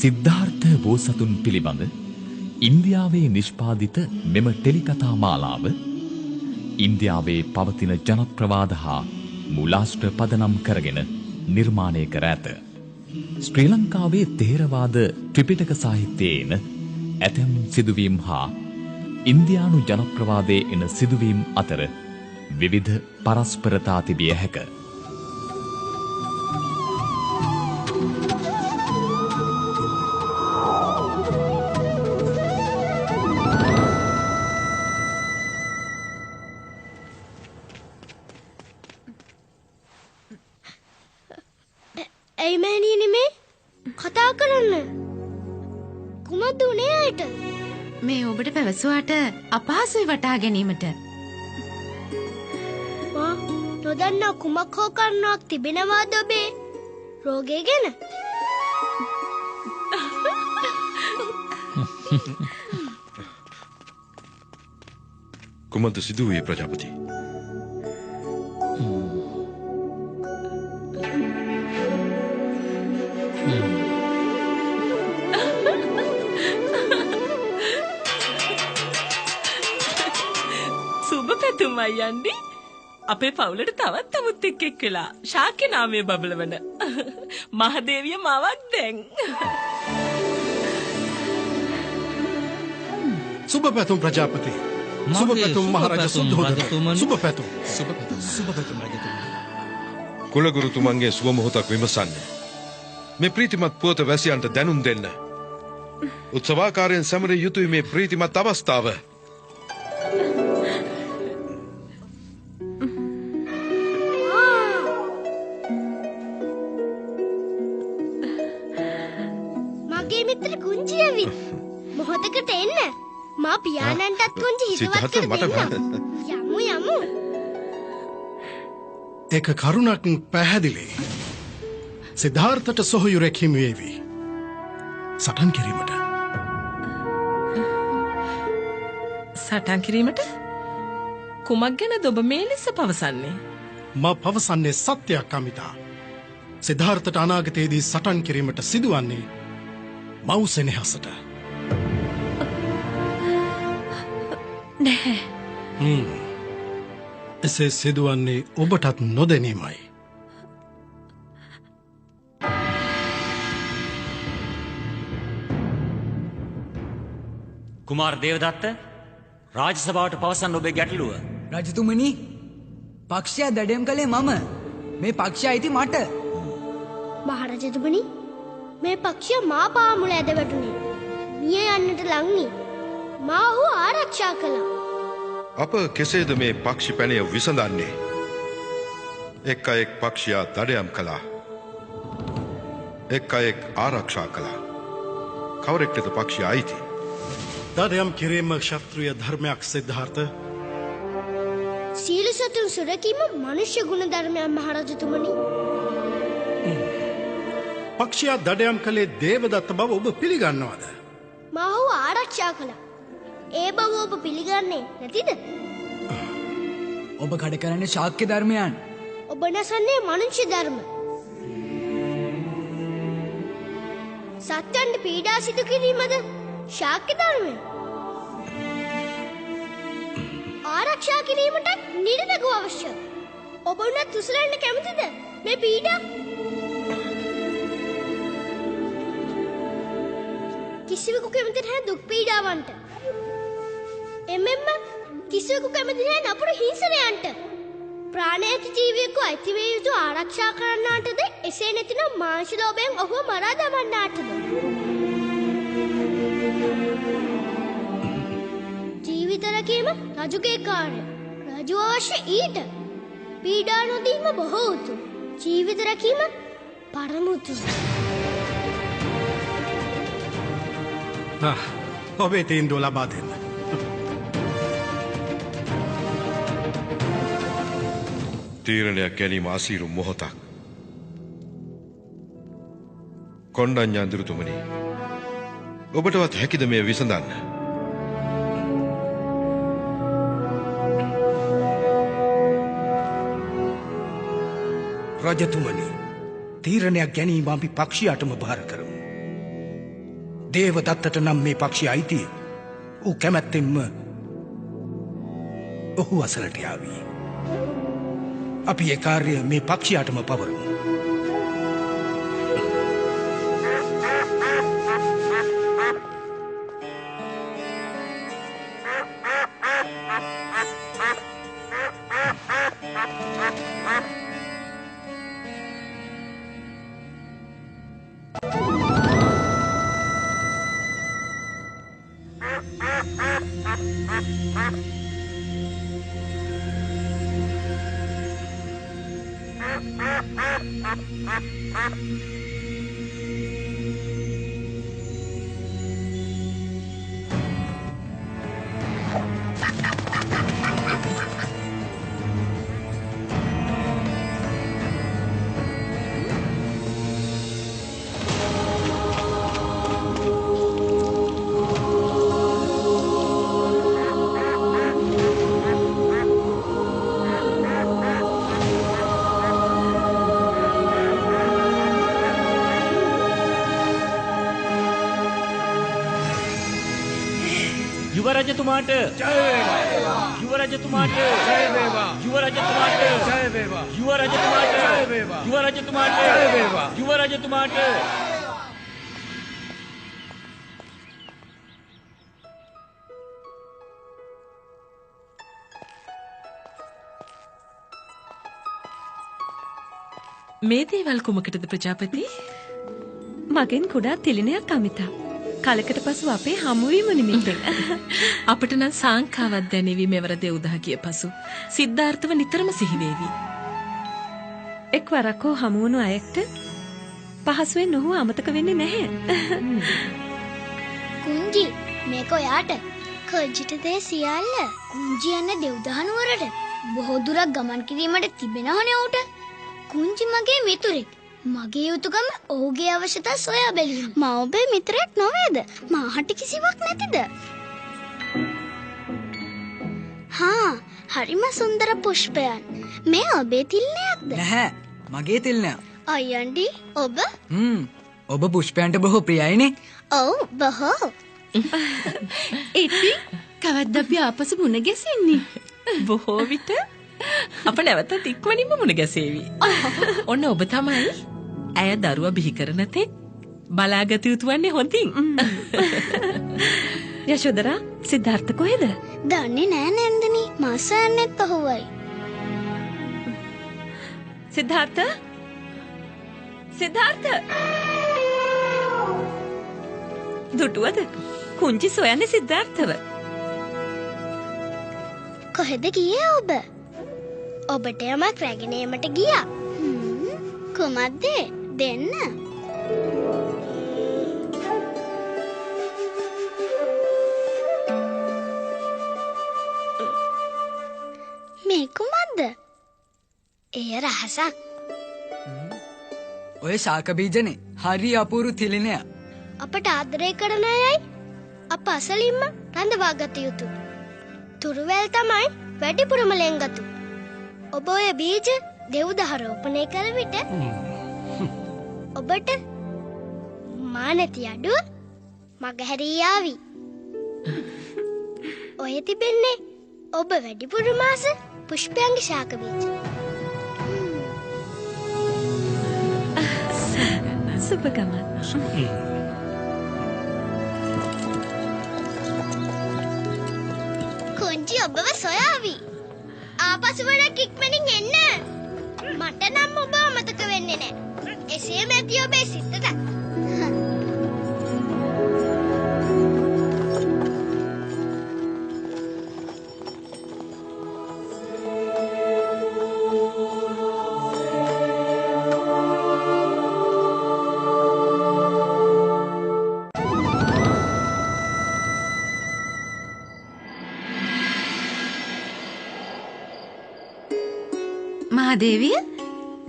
සිද්ධාර්ථ බෝසතුන් පිළිබඳ ඉන්දියාවේ නිෂ්පාදිත මෙම ටෙලිකතා මාලාව ඉන්දියාවේ පවතින ජනප්‍රවාද හා මූලාශ්‍ර පදනම් කරගෙන නිර්මාණය කර ඇත. ශ්‍රී ලංකාවේ ථේරවාද ත්‍රිපිටක සාහිත්‍යයේ එන ඇතැම් සිදුවීම් හා ඉන්දියානු ජනප්‍රවාදයේ එන සිදුවීම් අතර විවිධ පරස්පරතා තිබිය හැකිය. ඇයි මෑණියනි මේ කතා කරන්න? කුමක්ද උනේ ඇයට? මේ ඔබට පැවසුවාට අපහසුයි වටහා ගැනීමට. මා නොදන්නා කුමක් හෝ කරනවක් තිබෙනවාද ඔබේ රෝගය ගැන? කුමක්ද සිදුවේ ප්‍රජාපති? තුමයි යන්ඩි අපේ පවුලට තවත් අමුත්තෙක් එක් වෙලා ශාක්‍ය නාමය බබලවන මහදේවිය මවක් දැන්. සුබ පැතුම් ප්‍රජාපති. සුබ පැතුම් මහරජ සුද්ධෝදන. සුබ පැතුම්. සුබ පැතුම් රජතුමනි. කුලගුරුතුමන්ගේ සුබ මොහොතක් විමසන්න. මේ ප්‍රීතිමත් පුවත වැසියන්ට දැනුම් දෙන්න. උත්සවාකාරයෙන් සැමරිය යුතුයි මේ ප්‍රීතිමත් අවස්ථාව. මොහොතකට එන්න. මා පියාණන්ටත් කුංචි හිතවත් කර දෙන්න. යමු යමු. ඒක කරුණක් පැහැදිලි. සිද්ධාර්ථට සොහොයුරෙක් හිමි වේවි. සටන් කිරීමට. සටන් කිරීමට? කුමක් ගැනද ඔබ මේ ලෙස පවසන්නේ? මා පවසන්නේ සත්‍යයක් අමිතා. සිද්ධාර්ථට අනාගතයේදී සටන් කිරීමට සිදුවන්නේ මව් සෙනෙහසට. නැහැ. එසේ සිදුවන්නේ ඔබටත් නොදැනීමයි. කුමාර දේවදත්ත රාජ සභාවට පවසන්න ඔබේ ගැටලුව. රජතුමනි, පක්ෂය දඩයම් කළේ මම. මේ පක්ෂය අයිති මට. මහරජතුමනි, මේ පක්ෂය මා පාමුල ඇද වැටුනේ. මිය යන්නට ලංනි. මා ඔහු ආරක්ෂා කළා. අප කෙසේද මේ පක්ෂි පැනය විසඳන්නේ? එක් අයෙක් පක්ෂයා දඩයම් කළා. එක් අයෙක් ආරක්ෂා කළා. කවරෙක්ටද පක්ෂය අයිති? දඩයම් කිරීම ක්ෂත්‍රීය ධර්මයක් සිද්ධාර්ථ. සීල සතුන් සුරකීම මනුෂ්‍ය ගුණ ධර්මයක් මහරජතුමනි. පක්ෂයා දඩයම් කළේ දේවදත්ත බව ඔබ පිළිගන්නවද? මා ඔහු ආරක්ෂා කළා. ඒ බව ඔබ පිළිගන්නේ නැතිද? ඔබ කඩ කරන්නේ ශාක්‍ය ධර්මයන්. ඔබ නැසන්නේ මනුෂ්‍ය ධර්ම. සත්‍යන්ට පීඩා සිදු කිරීමද ශාක්‍ය ධර්මය. ආරක්ෂා කිරීමට නිරතකව අවශ්‍යයි. ඔබ උනත් තුසලන්න කැමතිද මේ පීඩා? කිසිවෙකු කැමති නැහැ දුක් පීඩාවන්ට. එමෙන්ම කිසිවෙකු කැමති නැහැ නපුර හිංසනයන්ට. ප්‍රාණ ඇති ජීවියෙකු අයිති වේ යුතු ආරක්ෂා කරන්නාටද එසේ නැතිනම් මාංශ ලෝභයෙන් ඔහුව මරා දමන්නාටද? ජීවිත රැකීම රජුගේ කාර්යය. රජු අවශ්‍ය ඊට. පීඩා නොදීම බොහෝ උතුම්. ජීවිත රැකීම පරම උතුම්. ඔබේ තීන්දුව ලබා දෙන්න. තීරණයක් ගැනීම අසීරු මොහොතක්. කොණ්ඩඤ්ඤාඳුරුතුමනි, ඔබටවත් හැකිද මේ විසඳන්න? රජතුමනි, තීරණයක් ගැනීම අපි පක්ෂියටම බාර කරමු. දේවදත්තට නම් මේ පක්ෂය අයිති. ඌ කැමැත්තෙන්ම ඔහු අසලට යාවී. අපි ඒ කාර්ය මේ පක්ෂයාටම පවරමු. යුවරජතුමාට ජය වේවා. යුවරජතුමාට ජය වේවා. යුවරජතුමාට ජය වේවා. යුවරජතුමාට ජය වේවා. යුවරජතුමාට ජය වේවා. යුවරජතුමාට මේ දේවල් කුමකටද ප්‍රජාපති? මගෙන් කුඩා තිලිනයක් අමිතා. කලකට පසු අපේ හමුවීම නිමිත්තෙන් අපට නම් සාංකාවක් දැනෙවි මෙවර දෙව්දා කිය පසු සිද්ධාර්ථව නිතරම සිහිවේවි. එක්වරක් හෝ හමුවුණු අයෙක්ට පහසුවෙන් ඔහු අමතක වෙන්නේ නැහැ. කුංජි මේක ඔයාට කල්ජිට දේ සියල්ල කුංජි යන දෙව්දහනුවරට බොහෝ දුරක් ගමන් කිරීමට තිබෙනවනේ ඌට. කුංජි මගේ මිතුරෙක්. මගේ යුතුයකම ඔහුගේ අවශ්‍යතා සොයා බැලීම. මම ඔබේ මිත්‍රයෙක් නොවේද? මාහට කිසිවක් නැතිද? හා, හරිම සුන්දර පුෂ්පයන්. මේ ඔබේ තිල්නයක්ද? නැහැ, මගේ තිල්නයක්. අයියන්ඩි, ඔබ? ඔබ පුෂ්පයන්ට බොහෝ ප්‍රියයිනේ. ඔව්, බොහෝ. ඉතින් කවද්ද අපි ආපසු මුණ ගැසෙන්නේ? බොහෝ විට අප නැවතත් ඉක්මනින්ම මුණ ගැසේවි. ඔන්න ඔබ තමයි ඇය දරුවා බිහි කරන තෙක් බලාගත යුතු වන්නේ හොඳින්. යශෝදරා, සිද්ධාර්ථ කොහෙද? දන්නේ නෑ නන්දනි. මා සොයන්නෙත් ඔහුවයි. සිද්ධාර්ථ? සිද්ධාර්ථ! දුටුවද? කුංචි සොයන්නේ සිද්ධාර්ථව. කොහෙද ගියේ ඔබ? ඔබට යමක් රැගෙන ඒමට ගියා. කුමක්ද? දෙන්න. මේ කුමක්ද? එය රහසක්. ඔය ශාක බීජනේ හරි අපූරු තිලිනයක්. අපට ආදරය කරන අයයි අප අසලින්ම රඳවා ගත යුතු. තුරුවැල් තමයි වැඩිපුරම ලෙන්ගතු. ඔබ ඔය බීජ දෙව්දහ රෝපණය කළ විට ඔබට මානති අඩුව මගහැරී යාවි. ඔය තිබෙන්නේ ඔබ වැඩිපුර මාස පුෂ්පයන්ගේ ශාක බීජ. සුබ ගමන්. කුංජි ඔබව සොයාවි. ආපසු වඩා ඉක්මනින් එන්න. මට නම් ඔබ අමතක වෙන්නේ නැහැ. එසේම ඇති ඔබේ සිතට. මහදේවිය,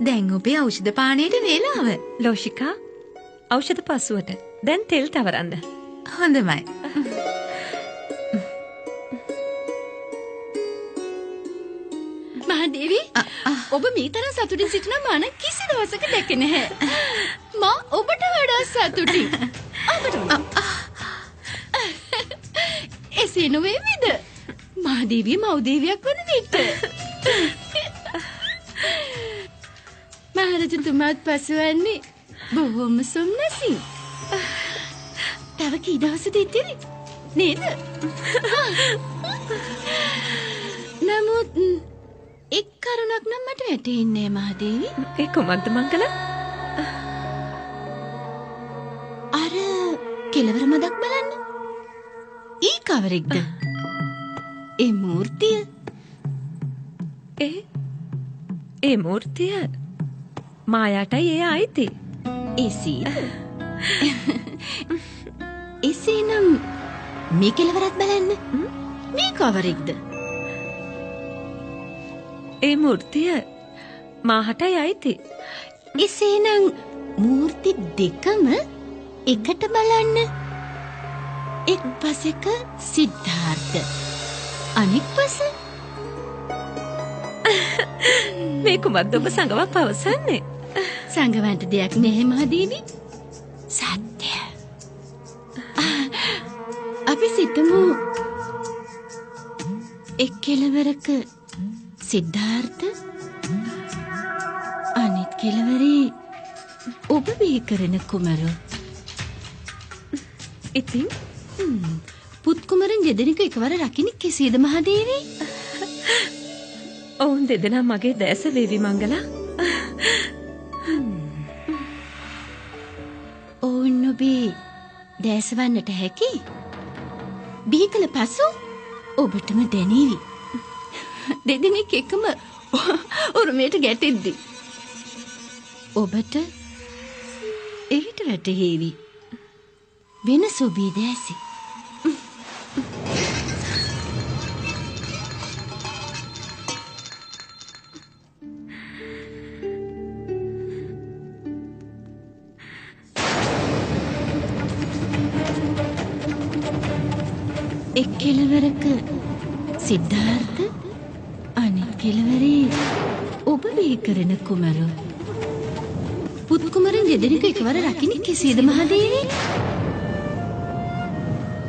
දැන් ඔබේ ඖෂධ පානයට වේලාව. ලෝෂිකා, ඖෂධ පසුවට. දැන් තෙල් තවරන්න. හොඳමයි. මහදේවි, ඔබ මේ තරම් සතුටින් සිටින මම කිසි දවසක දැකේ නැහැ. මා ඔබට වඩා සතුටින්. ඔබට එසේ නොවේවිද? මහදේවිය මව්දේවියක් වන විට. මහරජතුමාත් පසුවන්නේ බොහොම සොම්නසින්. තව කී දවසද ඉතිරි නේද? නමුත් එක් කරුණක් නම් මට වැටහෙන්නේ මහදේවි. ඒ කොහොමද මංගල? අර කෙලවර මදක් බලන්න. ඊ කවරෙක්ද? ඒ මූර්තිය. ඒ මූර්තිය මායාටයි ඒ ආයිති. එසේනම් මේ කෙලවරත් බලන්න. මේ කවරෙක්ද? ඒ මූර්තිය මාහටයි ආයිති. එසේනම් මූර්ති දෙකම එකට බලන්න. එක් පසෙක සිද්ධාර්ථ, අනෙක් පස මේ කුමක්ද ඔබ සංගවක් පවසන්නේ? සංගවන්ට දෙයක් නැහැ මහදේවි. සත්‍ය. අපි සිතමු එක් කෙළවරක සිද්ධාර්ථ, අනිත් කෙළවරේ ඔබ බිහි කරන කුමරු. ඉතින් පුත් කුමරන් දෙදෙනෙකු එකවර රකින්න කෙසේද මහදේවි? ඔවුන් දෙදෙනා මගේ දැස වේවි මංගලා. ඔවුන් ඔබේ දැස වන්නට හැකි? බිහි කළ පසු ඔබටම දැනේවි. දෙදෙනෙක් එකම උරුමයට ගැටෙද්දී ඔබට එවිට වැටහෙවි වෙන සොබී දැසි. එක් කෙළවරක සිද්ධාර්ථ, අනිත් කෙළවරේ ඔබ බිහි කරන කුමරු. පුත් කුමරන් දෙදෙනෙකු එකවර රකින්න කෙසේද මහදේවි?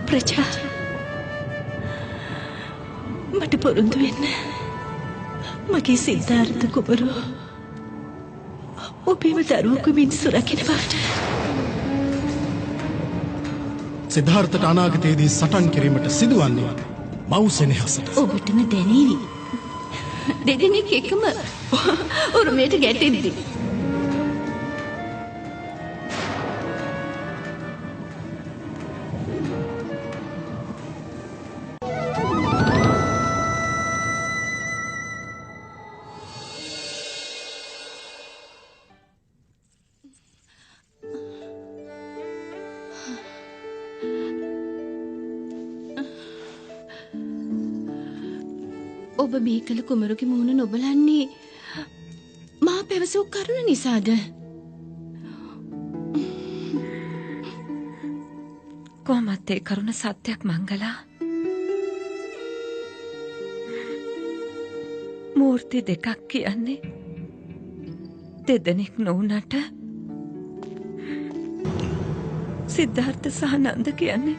ප්‍රජා, මට පොරොන්දු වෙන්න. මගේ සිද්ධාර්ථ කුමරු ඔබේම දරුවෙකු මින් සුරකින බවට. සිද්ධාර්ථට අනාගතයේදී සටන් කිරීමට සිදුවන්නේ මව් සෙනෙහසට. ඔබටම දැනේවි දෙදෙනෙක් එකම උරුමයට ගැටෙද්දී. ඔබ බිහි කළ කුමරුගේ මුහුණ නොබලන්නේ මා පැවසූ කරුණ නිසාද? කොහොමත් ඒ කරුණ සත්‍යයක් මංගලා. මූර්ති දෙකක් කියන්නේ දෙදෙනෙක් නොවුනට සිද්ධාර්ථ සහ නන්ද කියන්නේ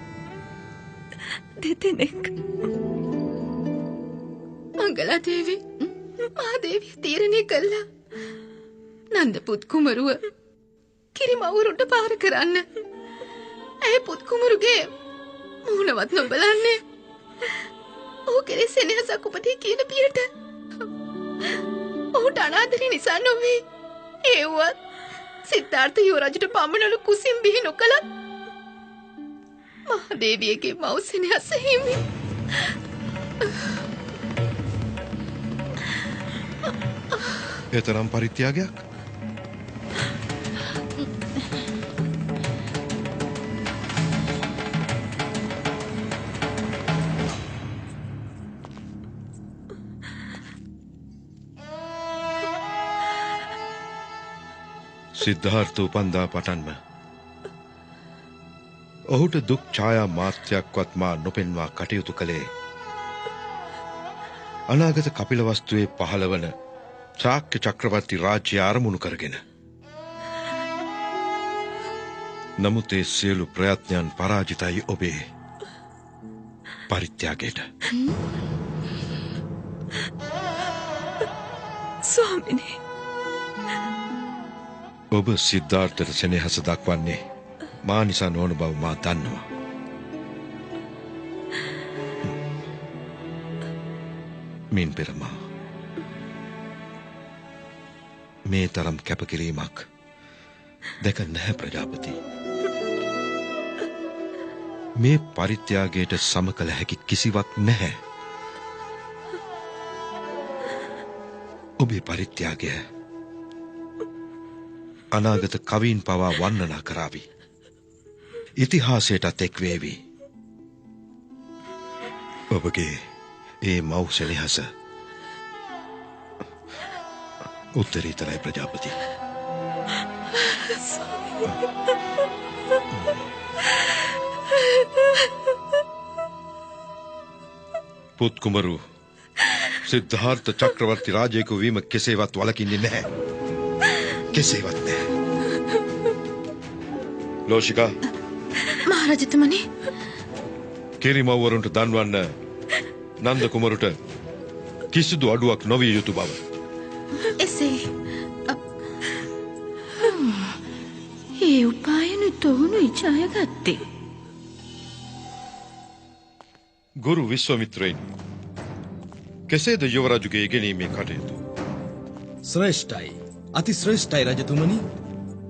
දෙදෙනෙක්. මංගලා දේවි, මහදේවිය තීරණය කළා නන්ද පුත් කුමරුව කිරිමවුරුන්ට පාර කරන්න. ඇය පුත් කුමරුගේ මුහුණවත් නොබලන්නේ ඔහු කෙරේ සෙනෙහසක් උපදී කියන පියට. ඔහුට අනාදරේ නිසා නොවේ. ඒවත් සිද්ධාර්ථ යුවරජුට පමණලු කුසින් බිහි නොකළත් මහදේවියගේ මව් සෙනෙහස හිමි. එතරම් පරිත්‍යාගයක්? සිද්ධාර්ථ උපන්දා පටන්ම ඔහුට දුක් ඡායා මාත්‍රයක්වත් මා නොපෙන්වා කටයුතු කළේ අනාගත කපිලවස්තුවේ පහළවන ශාක්‍ය චක්‍රවර්ති රාජ්‍ය ආරමුණු කරගෙන. නමුත් ඒ සියලු ප්‍රයත්නයන් පරාජිතයි ඔබේ. පරිත්‍යාගයට. ස්වාමිනේ ඔබ සිද්ධාර්ථට සෙනෙහස දක්වන්නේ මා නිසා නොවන බව මා දන්නවා. මින් පෙර මා මේ තරම් කැපකිරීමක් දැක නැහැ ප්‍රජාපති. මේ පරිත්‍යාගයට සම කළ හැකි කිසිවක් නැහැ. ඔබේ පරිත්‍යාගය අනාගත කවීන් පවා වන්නනා කරාවි. ඉතිහාසයටත් එක්වේවි. ඔබගේ ඒ මව් සෙනෙහස උත්තරීතරයි ප්‍රජාපති. පුත් කුමරු සිද්ධාර්ථ චක්‍රවර්ති රාජයෙකු වීම කෙසේවත් වලකින්නේ නැහැ. කෙසේවත් නැහැ. ලෝෂිකා මහරජතුමනි කිරිමව්වරුන්ට දන්වන්න නන්ද කුමරුට කිසිදු අඩුවක් නොවිය යුතු බව. එසේ ඒ උපායනු තොහුණු ඉචාය ගත්තේ. ගුරු විශ්වමිත්‍රයින් කෙසේද යුවරජුගේ ඉගෙනීමේ කටයුතු? ශ්‍රේෂ්ඨයි. අති ශ්‍රේෂ්ඨයි රජතුමනි.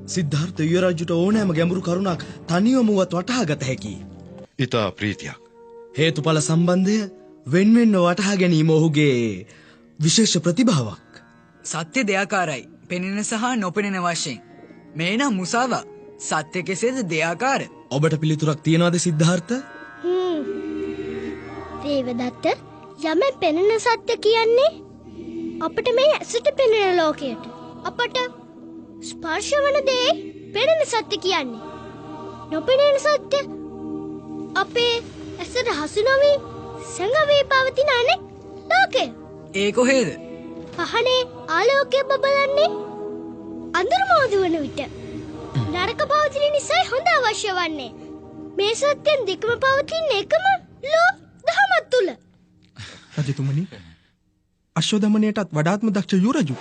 සිද්ධාර්ථ යුවරජුට ඕනෑම ගැඹුරු කරුණක් තනියම වුවත් වටහා ගත හැකියි. ඉතා ප්‍රීතියක්. හේතුඵල සම්බන්ධය වෙන්වෙන්ව වටහා ගැනීම ඔහුගේ විශේෂ ප්‍රතිභාවක්. සත්‍ය දෙයාකාරයි. පෙනෙන සහ නොපෙනෙන වශයෙන්. මේ නම් මුසාවක්. සත්‍ය කෙසේද දෙයාකාර? ඔබට පිළිතුරක් තියනවාද සිද්ධාර්ථ? දේවදත්ත යමෙන් පෙනෙන සත්‍ය කියන්නේ අපට මේ ඇසට පෙනෙන ලෝකයට. අපට ස්පර්ශ වන දේ පෙනෙන සත්‍ය කියන්නේ. නොපෙනෙන සත්‍ය අපේ ඇසට හසු නොවි සංගවේ පවතින අනෙක් ලෝකය. ඒ කොහේද? පහනේ ආලෝකය බබලන්නේ අඳුර මෝදු වන විට. නරක පවතින නිසා හොඳ අවශ්‍ය වන්නේ. මේ සත්‍යයෙන් දෙකම පවතින එකම ලෝ දහමත් තුල. රජතුමනි අශ්වදමනයටත් වඩාත්ම දක්ෂ යුවරජු.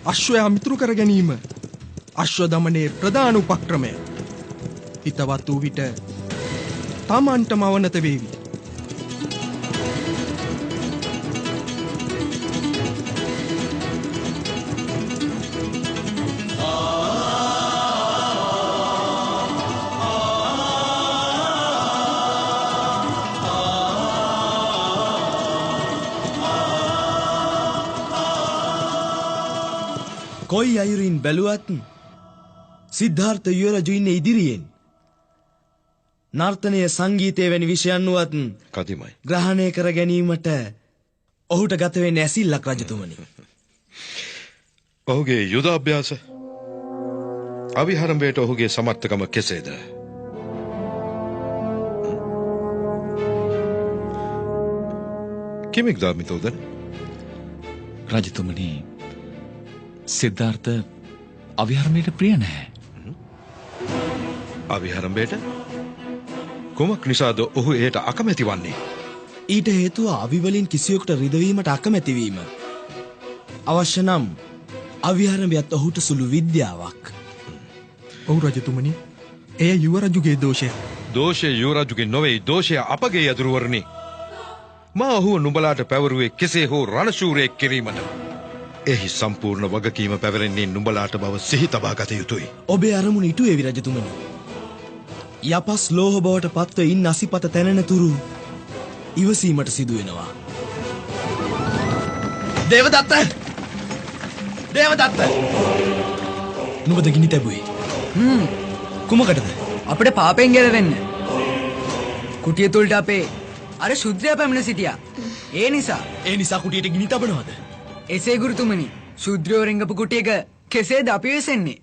අශ්වයා මිතුරු කර ගැනීම අශ්වදමනයේ ප්‍රධාන උපක්‍රමය. හිතවත් වූ විට තමන්ටම අවනත වේවි. කොයි අයුරින් බැලුවත් සිද්ධාර්ථ යුවරජු ඉන්නේ ඉදිරියෙන්. නර්තනය සංගීතය වැනි විෂයන් වුවත් කදිමයි. ග්‍රහණය කර ගැනීමට ඔහුට ගත වෙන්නේ ඇසිල්ලක් රජතුමනි. ඔහුගේ යුද අභ්‍යාස අවිහරඹයට ඔහුගේ සමර්ථකම කෙසේද? කෙමෙක් ධර්මිතෝදන? රජතුමනි සිද්ධාර්ථ අවිහරණයට ප්‍රිය නැහැ. අවිහරඹයට කුමක් නිසාද ඔහු එයට අකමැති වන්නේ? ඊට හේතුව අවිවලින් කිසියෙකුට රිදවීමට අකමැති වීම. අවශ්‍ය නම් අවිහරඹයත් ඔහුට සුළු විද්‍යාවක්. ඔව් රජතුමනි. එය යුවරජුගේ දෝෂය. දෝෂය යුවරජුගේ නොවේ, දෝෂය අපගේ යදුරුවරණි. මා ඔහුව නුඹලාට පැවරුවේ කෙසේ හෝ රණශූරයෙක් කිරීමට. එහි සම්පූර්ණ වගකීම පැවරෙන්නේ නුඹලාට බව සිහි තබා ගත යුතුයි. ඔබේ අරමුණ ඉටුවේවි රජතුමනි. යපස් ලෝහ බවට පත්ව ඉන් අසිපත තැනෙන තුරු ඉවසීමට සිදු වෙනවා. දේවදත්ත! දේවදත්ත! නුඹද ගිනි තැබුවේ? කුමකටද? අපිට පාපෙන් ගැලවෙන්න. කුටිය තුලට අපේ අර ශුද්‍රයා පැමිණ සිටියා. ඒ නිසා කුටියට ගිනි තබනවද? එසේ ගුරුතුමනි, ශුද්‍රයෝ රැඟපු කුටියක කෙසේද අපි වෙසෙන්නේ?